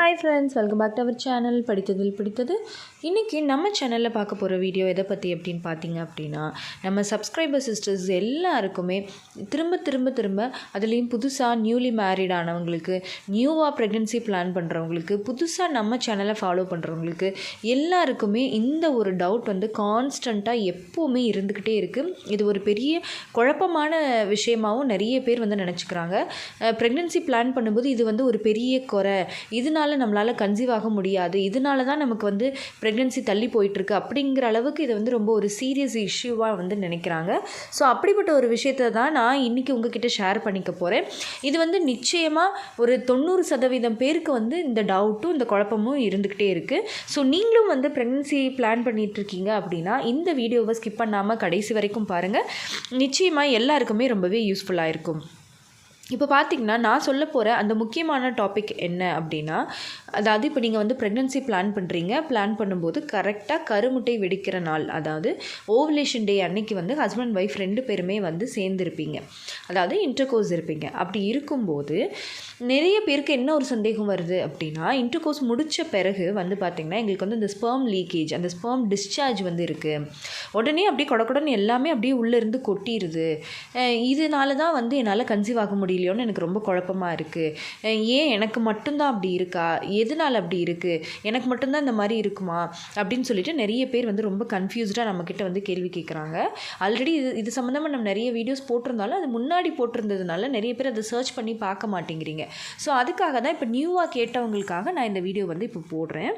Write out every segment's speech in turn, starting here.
Hi friends, welcome back to our channel படித்ததில் பிடித்தது. இன்றைக்கி நம்ம சேனலில் பார்க்க போகிற வீடியோ எதை பற்றி அப்படின்னு பார்த்தீங்க அப்படின்னா, நம்ம சப்ஸ்கிரைபர் சிஸ்டர்ஸ் எல்லாருக்குமே திரும்ப அதுலேயும் புதுசாக நியூலி மேரிட் ஆனவங்களுக்கு, நியூவாக ப்ரெக்னென்சி பிளான் பண்ணுறவங்களுக்கு, புதுசாக நம்ம சேனலை ஃபாலோ பண்ணுறவங்களுக்கு எல்லாருக்குமே இந்த ஒரு டவுட் வந்து கான்ஸ்டண்ட்டாக எப்போவுமே இருந்துக்கிட்டே இருக்குது. இது ஒரு பெரிய குழப்பமான விஷயமாகவும் நிறைய பேர் வந்து நினச்சிக்கிறாங்க. ப்ரெக்னென்சி பிளான் பண்ணும்போது இது வந்து ஒரு பெரிய குறை, இதனால நம்மளால் கன்சீவ் ஆக முடியாது, இதனால தான் நமக்கு வந்து ப்ரெக்னென்சி தள்ளி போயிட்டுருக்கு அப்படிங்கிற அளவுக்கு இதை வந்து ரொம்ப ஒரு சீரியஸ் இஷ்யூவாக வந்து நினைக்கிறாங்க. ஸோ அப்படிப்பட்ட ஒரு விஷயத்தை தான் நான் இன்றைக்கி உங்ககிட்ட ஷேர் பண்ணிக்க போகிறேன். இது வந்து நிச்சயமாக ஒரு 90% பேருக்கு வந்து இந்த டவுட்டும் இந்த குழப்பமும் இருந்துக்கிட்டே இருக்குது. ஸோ நீங்களும் வந்து ப்ரெக்னென்சி பிளான் பண்ணிகிட்ருக்கீங்க அப்படின்னா இந்த வீடியோவை ஸ்கிப் பண்ணாமல் கடைசி வரைக்கும் பாருங்கள். நிச்சயமாக எல்லாருக்குமே ரொம்பவே யூஸ்ஃபுல்லாக இருக்கும். இப்போ பார்த்திங்கன்னா நான் சொல்ல போகிற அந்த முக்கியமான டாபிக் என்ன அப்படின்னா, அதாவது இப்போ நீங்கள் வந்து ப்ரெக்னென்சி பிளான் பண்ணும்போது கரெக்டாக கருமுட்டை வெடிக்கிற நாள், அதாவது ஓவுலேஷன் டே அன்னைக்கு வந்து ஹஸ்பண்ட் ஒய்ஃப் 2 பேருமே வந்து சேர்ந்துருப்பீங்க, அதாவது இன்டர்கோர்ஸ் இருப்பீங்க. அப்படி இருக்கும்போது நிறைய பேருக்கு என்ன ஒரு சந்தேகம் வருது அப்படின்னா, இன்டர்கோர்ஸ் முடித்த பிறகு வந்து பார்த்திங்கன்னா எங்களுக்கு வந்து இந்த ஸ்பெர்ம் லீக்கேஜ், அந்த ஸ்பெர்ம் டிஸ்சார்ஜ் வந்து இருக்குது, உடனே அப்படியே கொடக்குடன்னு எல்லாமே அப்படியே உள்ளேருந்து கொட்டிடுது, இதனால தான் வந்து என்னால் கன்சீவ் ஆக முடியலையோன்னு எனக்கு ரொம்ப குழப்பமாக இருக்குது, ஏன் எனக்கு மட்டும்தான் அப்படி இருக்கா, எதனால் அப்படி இருக்குது, எனக்கு மட்டும்தான் இந்த மாதிரி இருக்குமா அப்படின்னு சொல்லிட்டு நிறைய பேர் வந்து ரொம்ப கன்ஃபியூஸ்டாக நம்மக்கிட்ட வந்து கேள்வி கேட்குறாங்க. ஆல்ரெடி இது சம்மந்தமாக நம்ம நிறைய வீடியோஸ் போட்டிருந்தாலும் அது முன்னாடி போட்டிருந்ததுனால நிறைய பேர் அதை சர்ச் பண்ணி பார்க்க மாட்டேங்கிறீங்க. ஸோ அதுக்காக தான் இப்போ நியூவாக கேட்டவங்களுக்காக நான் இந்த வீடியோ வந்து இப்போ போடுறேன்.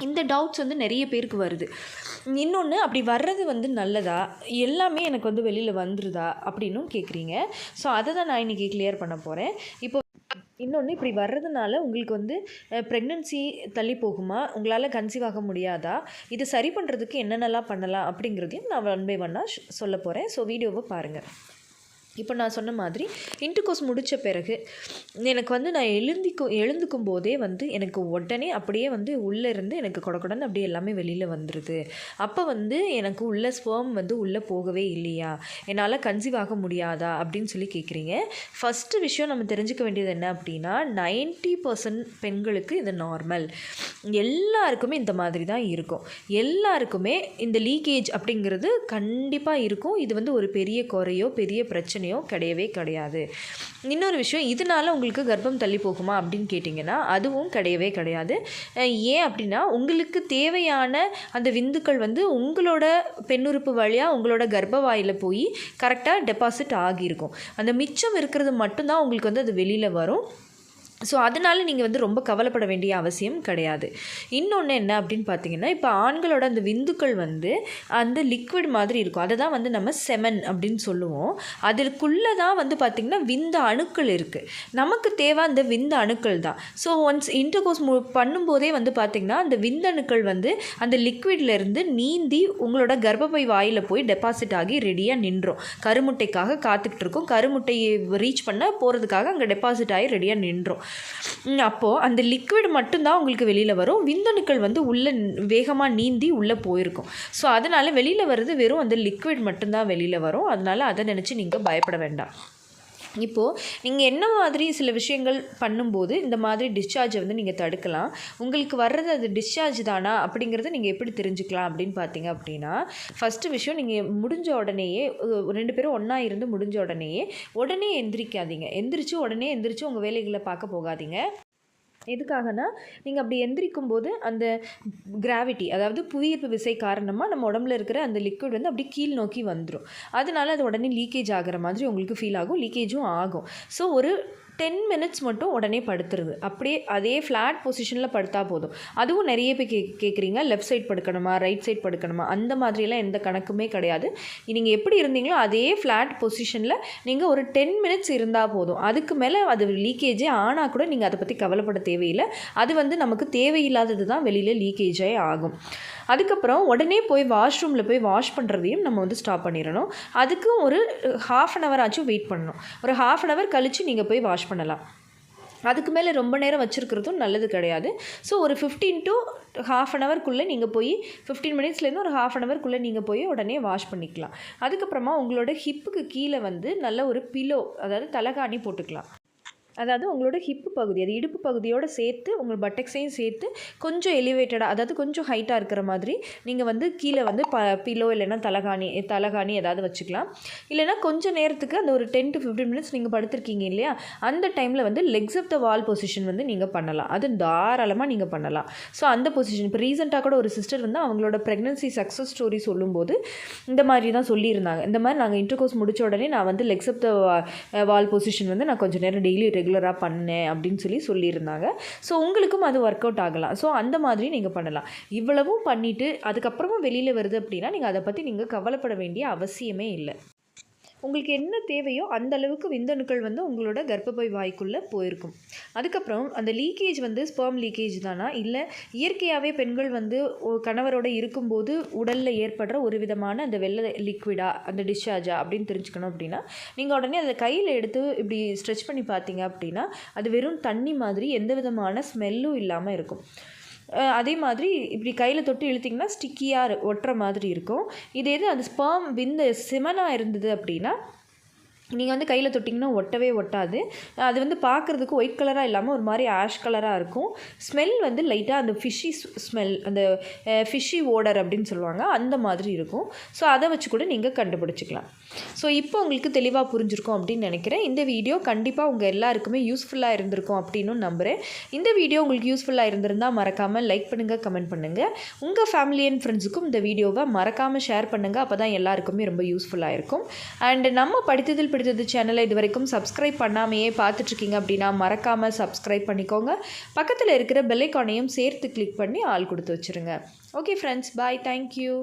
இந்த டவுட்ஸ் வந்து நிறைய பேருக்கு வருது. இன்னொன்று, அப்படி வர்றது வந்து நல்லதா, எல்லாமே எனக்கு வந்து வெளியில் வந்துருதா அப்படின்னும் கேட்குறீங்க. ஸோ அதை தான் நான் இன்றைக்கி கிளியர் பண்ண போகிறேன். இப்போ இன்னொன்று, இப்படி வர்றதுனால உங்களுக்கு வந்து ப்ரெக்னென்சி தள்ளி போகுமா, உங்களால் கன்சீவ் ஆக முடியாதா, இது சரி பண்ணுறதுக்கு என்னென்னலாம் பண்ணலாம் அப்படிங்கிறதையும் நான் 1 by 1 சொல்ல போகிறேன். ஸோ வீடியோவை பாருங்கள். இப்போ நான் சொன்ன மாதிரி இன்டர்கோர்ஸ் முடித்த பிறகு எனக்கு வந்து நான் எழுந்துக்கும் போதே வந்து எனக்கு உடனே அப்படியே வந்து உள்ளே இருந்து எனக்கு கொடக்குடன்னு அப்படியே எல்லாமே வெளியில் வந்துடுது. அப்போ வந்து எனக்கு உள்ள ஸ்பெர்ம் வந்து உள்ளே போகவே இல்லையா, என்னால் கன்சீவ் ஆக முடியாதா அப்படின்னு சொல்லி கேட்குறீங்க. ஃபஸ்ட்டு விஷயம் நம்ம தெரிஞ்சுக்க வேண்டியது என்ன அப்படின்னா, 90% பெண்களுக்கு இது நார்மல். எல்லாருக்குமே இந்த மாதிரி தான் இருக்கும். எல்லாருக்குமே இந்த லீக்கேஜ் அப்படிங்கிறது கண்டிப்பாக இருக்கும். இது வந்து ஒரு பெரிய குறையோ பெரிய பிரச்சனை கிடையவே கிடையாது. இன்னொரு விஷயம், இதனால உங்களுக்கு கர்ப்பம் தள்ளி போகுமா அப்படின்னு கேட்டிங்கன்னா அதுவும் கிடையவே கிடையாது. ஏன் அப்படின்னா, உங்களுக்கு தேவையான அந்த விந்துக்கள் வந்து உங்களோட பெண்ணுறுப்பு வழியாக உங்களோட கர்ப்பவாயில் போய் கரெக்டாக டெபாசிட் ஆகியிருக்கும். அந்த மிச்சம் இருக்கிறது மட்டும்தான் உங்களுக்கு வந்து அது வெளியில் வரும். ஸோ அதனால் நீங்கள் வந்து ரொம்ப கவலைப்பட வேண்டிய அவசியம் கிடையாது. இன்னொன்று என்ன அப்படின்னு பார்த்தீங்கன்னா, இப்போ ஆண்களோட அந்த விந்துக்கள் வந்து அந்த லிக்விட் மாதிரி இருக்கும், அதை தான் வந்து நம்ம செமன் அப்படின்னு சொல்லுவோம். அதற்குள்ளே தான் வந்து பார்த்திங்கன்னா விந்து அணுக்கள் இருக்குது. நமக்கு தேவை அந்த விந்து அணுக்கள் தான். ஸோ ஒன்ஸ் இன்டர்கோர்ஸ் பண்ணும்போதே வந்து பார்த்திங்கன்னா அந்த விந்தணுக்கள் வந்து அந்த லிக்விட்லேருந்து நீந்தி உங்களோட கர்ப்பப்பை வாயில் போய் டெபாசிட் ஆகி ரெடியாக நின்றோம். கருமுட்டைக்காக காத்துக்கிட்டு இருக்கோம். கருமுட்டையை ரீச் பண்ண போகிறதுக்காக அங்கே டெபாசிட் ஆகி ரெடியாக நின்றோம். அப்போது அந்த லிக்விட் மட்டும்தான் உங்களுக்கு வெளியில் வரும். விந்தணுக்கள் வந்து உள்ளே வேகமாக நீந்தி உள்ளே போயிருக்கும். ஸோ அதனால் வெளியில் வர்றது வெறும் அந்த லிக்விட் மட்டும்தான் வெளியில் வரும். அதனால் அதை நினச்சி நீங்கள் பயப்பட வேண்டாம். இப்போது நீங்கள் என்ன மாதிரி சில விஷயங்கள் பண்ணும்போது இந்த மாதிரி டிஸ்சார்ஜை வந்து நீங்கள் தடுக்கலாம், உங்களுக்கு வர்றது அது டிஸ்சார்ஜ் தானா அப்படிங்கிறத நீங்கள் எப்படி தெரிஞ்சுக்கலாம் அப்படின்னு பார்த்தீங்க அப்படின்னா, ஃபஸ்ட்டு விஷயம், நீங்கள் முடிஞ்ச உடனேயே 2 பேரும் ஒன்றா இருந்து முடிஞ்ச உடனே எந்திரிக்காதீங்க. எந்திரிச்சு உங்கள் வேலைகளை பார்க்க போகாதீங்க. எதுக்காகனா, நீங்கள் அப்படி எந்திரிக்கும் போது அந்த கிராவிட்டி, அதாவது புவியீர்ப்பு விசை காரணமாக நம்ம உடம்புல இருக்கிற அந்த லிக்விட் வந்து அப்படியே கீழ் நோக்கி வந்துடும். அதனால அது உடனே லீக்கேஜ் ஆகிற மாதிரி உங்களுக்கு ஃபீல் ஆகும், லீக்கேஜும் ஆகும். ஸோ ஒரு 10 minutes மட்டும் உடனே படுத்துருது, அப்படியே அதே ஃப்ளாட் பொசிஷனில் படுத்தா போதும். அதுவும் நிறைய பேர் கேட்குறீங்க, லெஃப்ட் சைட் படுக்கணுமா ரைட் சைட் படுக்கணுமா, அந்த மாதிரியெல்லாம் எந்த கணக்குமே கிடையாது. நீங்கள் எப்படி இருந்தீங்களோ அதே ஃப்ளாட் பொசிஷனில் நீங்கள் ஒரு 10 minutes இருந்தால் போதும். அதுக்கு மேலே அது லீக்கேஜே ஆனால் கூட நீங்கள் அதை பற்றி கவலைப்பட தேவையில்லை. அது வந்து நமக்கு தேவையில்லாதது தான் வெளியில் லீக்கேஜே ஆகும். அதுக்கப்புறம் உடனே போய் வாஷ்ரூமில் போய் வாஷ் பண்ணுறதையும் நம்ம வந்து ஸ்டாப் பண்ணிடணும். அதுக்கும் ஒரு 1/2 hour ஆச்சும் வெயிட் பண்ணணும். ஒரு 1/2 hour கழித்து நீங்கள் போய் வாஷ் பண்ணலாம். அதுக்கு மேலே ரொம்ப நேரம் வச்சுருக்கிறதும் நல்லது கிடையாது. ஸோ ஒரு 15 to 1/2 hour நீங்கள் போய் 15 minutesலேருந்து ஒரு 1/2 hour நீங்கள் போய் உடனே வாஷ் பண்ணிக்கலாம். அதுக்கப்புறமா உங்களோட ஹிப்புக்கு கீழே வந்து நல்ல ஒரு பில்லோ, அதாவது தலகாணி போட்டுக்கலாம். அதாவது உங்களோட ஹிப்பு பகுதி, அது இடுப்பு பகுதியோடு சேர்த்து உங்கள் பட்டக்ஸையும் சேர்த்து கொஞ்சம் எலிவேட்டடாக, அதாவது கொஞ்சம் ஹைட்டாக இருக்கிற மாதிரி நீங்கள் வந்து கீழே வந்து பில்லோ இல்லைன்னா தலகாணி ஏதாவது வச்சுக்கலாம். இல்லைனா கொஞ்சம் நேரத்துக்கு அந்த ஒரு 10 to 15 மினிட்ஸ் நீங்கள் படுத்திருக்கீங்க இல்லையா, அந்த டைமில் வந்து legs off the wall position வந்து நீங்கள் பண்ணலாம். அது தாராளமாக நீங்கள் பண்ணலாம். ஸோ அந்த பொசிஷன் இப்போ ரீசெண்டாக கூட ஒரு சிஸ்டர் வந்து அவங்களோட ப்ரெக்னன்சி சக்ஸஸ் ஸ்டோரி சொல்லும்போது இந்த மாதிரி தான் சொல்லியிருந்தாங்க. இந்த மாதிரி நாங்கள் இன்டர்கோர்ஸ் முடித்த உடனே நான் வந்து legs off the wall position வந்து நான் கொஞ்சம் நேரம் டெய்லி ரெகுலராக பண்ணேன் அப்படின்னு சொல்லியிருந்தாங்க. ஸோ உங்களுக்கும் அது ஒர்க் அவுட் ஆகலாம். ஸோ அந்த மாதிரி நீங்கள் பண்ணலாம். இவ்வளவும் பண்ணிவிட்டு அதுக்கப்புறமா வெளியில் வருது அப்படின்னா நீங்கள் அதை பற்றி நீங்கள் கவலைப்பட வேண்டிய அவசியமே இல்லை. உங்களுக்கு என்ன தேவையோ அந்த அளவுக்கு விந்தணுக்கள் வந்து உங்களோட கர்ப்பப்பை வாய்க்குள்ளே போயிருக்கும். அதுக்கப்புறம் அந்த லீக்கேஜ் வந்து ஸ்பெர்ம் லீக்கேஜ் தானா, இல்லை இயற்கையாகவே பெண்கள் வந்து கணவரோட இருக்கும்போது உடலில் ஏற்படுற ஒரு விதமான அந்த வெள்ளை லிக்விடா அந்த டிஸ்சார்ஜா அப்படின்னு தெரிஞ்சுக்கணும் அப்படின்னா நீங்கள் உடனே அதை கையில் எடுத்து இப்படி ஸ்ட்ரெச் பண்ணி பார்த்தீங்க அப்படின்னா அது வெறும் தண்ணி மாதிரி எந்த விதமான ஸ்மெல்லும் இல்லாமல் இருக்கும். அதே மாதிரி இப்படி கையில் தொட்டு இழுத்திங்கன்னா ஸ்டிக்கியாக ஒட்டுற மாதிரி இருக்கும். இது அந்த ஸ்பெர்ம் செமனாக இருந்தது அப்படின்னா நீங்கள் வந்து கையில் தொட்டிங்கன்னா ஒட்டவே ஒட்டாது. அது வந்து பார்க்குறதுக்கு ஒயிட் கலராக இல்லாமல் ஒரு மாதிரி ஆஷ் கலராக இருக்கும். ஸ்மெல் வந்து லைட்டாக அந்த ஃபிஷ்ஷி ஸ்மெல், அந்த ஃபிஷ்ஷி ஓடர் அப்படின்னு சொல்லுவாங்க, அந்த மாதிரி இருக்கும். ஸோ அதை வச்சு கூட நீங்கள் கண்டுபிடிச்சிக்கலாம். ஸோ இப்போ உங்களுக்கு தெளிவாக புரிஞ்சிருக்கும் அப்படின்னு நினைக்கிறேன். இந்த வீடியோ கண்டிப்பாக உங்கள் எல்லாருக்குமே யூஸ்ஃபுல்லாக இருந்திருக்கும் அப்படின்னு நம்புகிறேன். இந்த வீடியோ உங்களுக்கு யூஸ்ஃபுல்லாக இருந்திருந்தால் மறக்காமல் லைக் பண்ணுங்கள், கமெண்ட் பண்ணுங்கள். உங்கள் ஃபேமிலி அண்ட் ஃப்ரெண்ட்ஸுக்கும் இந்த வீடியோவை மறக்காமல் ஷேர் பண்ணுங்கள். அப்போ தான் எல்லாருக்குமே ரொம்ப யூஸ்ஃபுல்லாக இருக்கும். அண்ட் நம்ம படித்ததில் பிடித்தது சேனலை இது வரைக்கும் சப்ஸ்கிரைப் பண்ணாமையே பார்த்துட்ருக்கீங்க அப்படின்னா மறக்காமல் சப்ஸ்கிரைப் பண்ணிக்கோங்க. பக்கத்தில் இருக்கிற பெல் ஐகானையும் சேர்த்து கிளிக் பண்ணி ஆல் கொடுத்து வச்சுருங்க. ஓகே ஃப்ரெண்ட்ஸ், பாய், தேங்க்யூ.